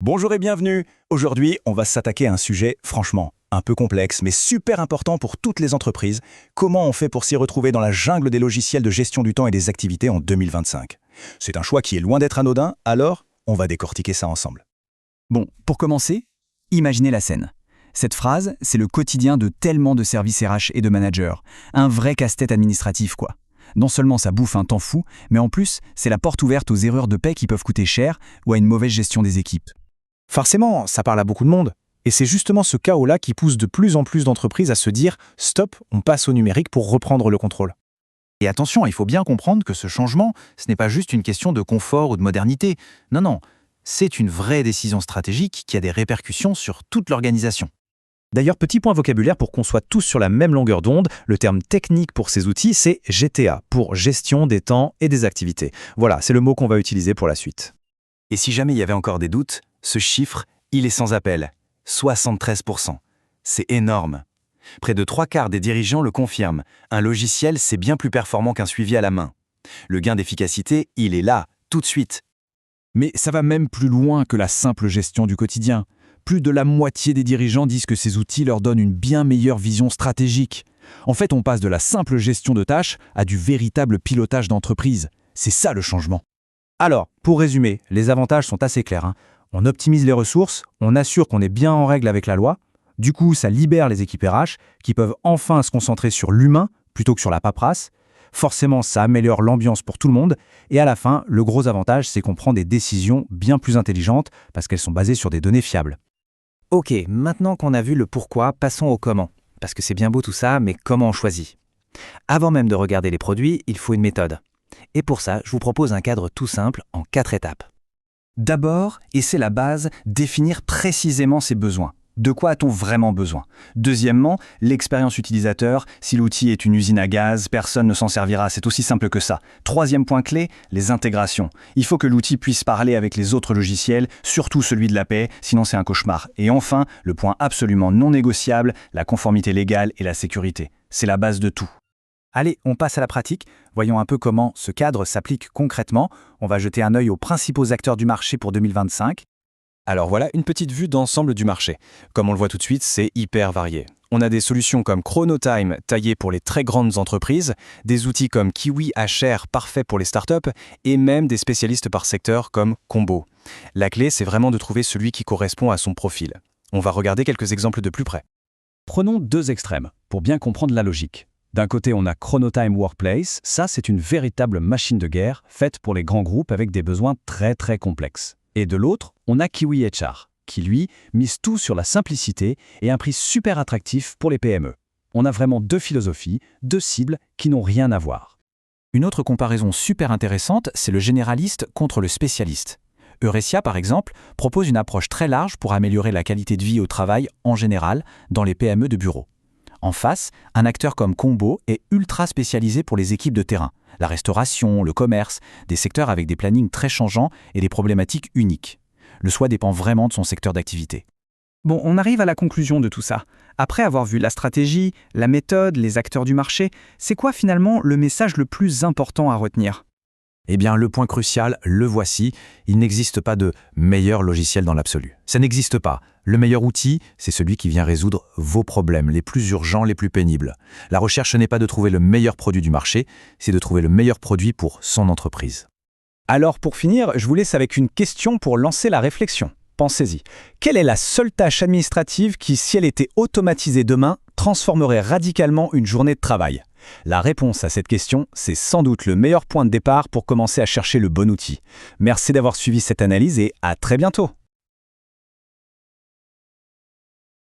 Bonjour et bienvenue. Aujourd'hui, on va s'attaquer à un sujet franchement un peu complexe, mais super important pour toutes les entreprises. Comment on fait pour s'y retrouver dans la jungle des logiciels de gestion du temps et des activités en 2025? C'est un choix qui est loin d'être anodin, alors on va décortiquer ça ensemble. Bon, pour commencer, imaginez la scène. Cette phrase, c'est le quotidien de tellement de services RH et de managers. Un vrai casse-tête administratif, quoi. Non seulement ça bouffe un temps fou, mais en plus, c'est la porte ouverte aux erreurs de paie qui peuvent coûter cher ou à une mauvaise gestion des équipes. Forcément, ça parle à beaucoup de monde. Et c'est justement ce chaos-là qui pousse de plus en plus d'entreprises à se dire « Stop, on passe au numérique pour reprendre le contrôle ». Et attention, il faut bien comprendre que ce changement, ce n'est pas juste une question de confort ou de modernité. Non, c'est une vraie décision stratégique qui a des répercussions sur toute l'organisation. D'ailleurs, petit point vocabulaire pour qu'on soit tous sur la même longueur d'onde, le terme technique pour ces outils, c'est GTA, pour gestion des temps et des activités. Voilà, c'est le mot qu'on va utiliser pour la suite. Et si jamais il y avait encore des doutes, ce chiffre, il est sans appel. 73%. C'est énorme. Près de 3/4 des dirigeants le confirment. Un logiciel, c'est bien plus performant qu'un suivi à la main. Le gain d'efficacité, il est là, tout de suite. Mais ça va même plus loin que la simple gestion du quotidien. Plus de la moitié des dirigeants disent que ces outils leur donnent une bien meilleure vision stratégique. En fait, on passe de la simple gestion de tâches à du véritable pilotage d'entreprise. C'est ça le changement. Alors, pour résumer, les avantages sont assez clairs. On optimise les ressources, on assure qu'on est bien en règle avec la loi. Du coup, ça libère les équipes RH qui peuvent enfin se concentrer sur l'humain plutôt que sur la paperasse. Forcément, ça améliore l'ambiance pour tout le monde. Et à la fin, le gros avantage, c'est qu'on prend des décisions bien plus intelligentes parce qu'elles sont basées sur des données fiables. Ok, maintenant qu'on a vu le pourquoi, passons au comment. Parce que c'est bien beau tout ça, mais comment on choisit? Avant même de regarder les produits, il faut une méthode. Et pour ça, je vous propose un cadre tout simple en 4 étapes. D'abord, et c'est la base, définir précisément ses besoins. De quoi a-t-on vraiment besoin? Deuxièmement, l'expérience utilisateur. Si l'outil est une usine à gaz, personne ne s'en servira, c'est aussi simple que ça. Troisième point clé, les intégrations. Il faut que l'outil puisse parler avec les autres logiciels, surtout celui de la paie, sinon c'est un cauchemar. Et enfin, le point absolument non négociable, la conformité légale et la sécurité. C'est la base de tout. Allez, on passe à la pratique. Voyons un peu comment ce cadre s'applique concrètement. On va jeter un œil aux principaux acteurs du marché pour 2025. Alors voilà une petite vue d'ensemble du marché. Comme on le voit tout de suite, c'est hyper varié. On a des solutions comme Chronotime, taillées pour les très grandes entreprises, des outils comme Kiwi HR, parfaits pour les startups, et même des spécialistes par secteur comme Combo. La clé, c'est vraiment de trouver celui qui correspond à son profil. On va regarder quelques exemples de plus près. Prenons 2 extrêmes, pour bien comprendre la logique. D'un côté, on a Chronotime Workplace. Ça, c'est une véritable machine de guerre faite pour les grands groupes avec des besoins très très complexes. Et de l'autre, on a Kiwi HR, qui lui, mise tout sur la simplicité et un prix super attractif pour les PME. On a vraiment 2 philosophies, 2 cibles qui n'ont rien à voir. Une autre comparaison super intéressante, c'est le généraliste contre le spécialiste. Eurecia, par exemple, propose une approche très large pour améliorer la qualité de vie au travail en général dans les PME de bureau. En face, un acteur comme Combo est ultra spécialisé pour les équipes de terrain, la restauration, le commerce, des secteurs avec des plannings très changeants et des problématiques uniques. Le choix dépend vraiment de son secteur d'activité. Bon, on arrive à la conclusion de tout ça. Après avoir vu la stratégie, la méthode, les acteurs du marché, c'est quoi finalement le message le plus important à retenir? Eh bien, le point crucial, le voici, il n'existe pas de meilleur logiciel dans l'absolu. Ça n'existe pas. Le meilleur outil, c'est celui qui vient résoudre vos problèmes, les plus urgents, les plus pénibles. La recherche n'est pas de trouver le meilleur produit du marché, c'est de trouver le meilleur produit pour son entreprise. Alors pour finir, je vous laisse avec une question pour lancer la réflexion. Pensez-y. Quelle est la seule tâche administrative qui, si elle était automatisée demain, transformerait radicalement une journée de travail? La réponse à cette question, c'est sans doute le meilleur point de départ pour commencer à chercher le bon outil. Merci d'avoir suivi cette analyse et à très bientôt.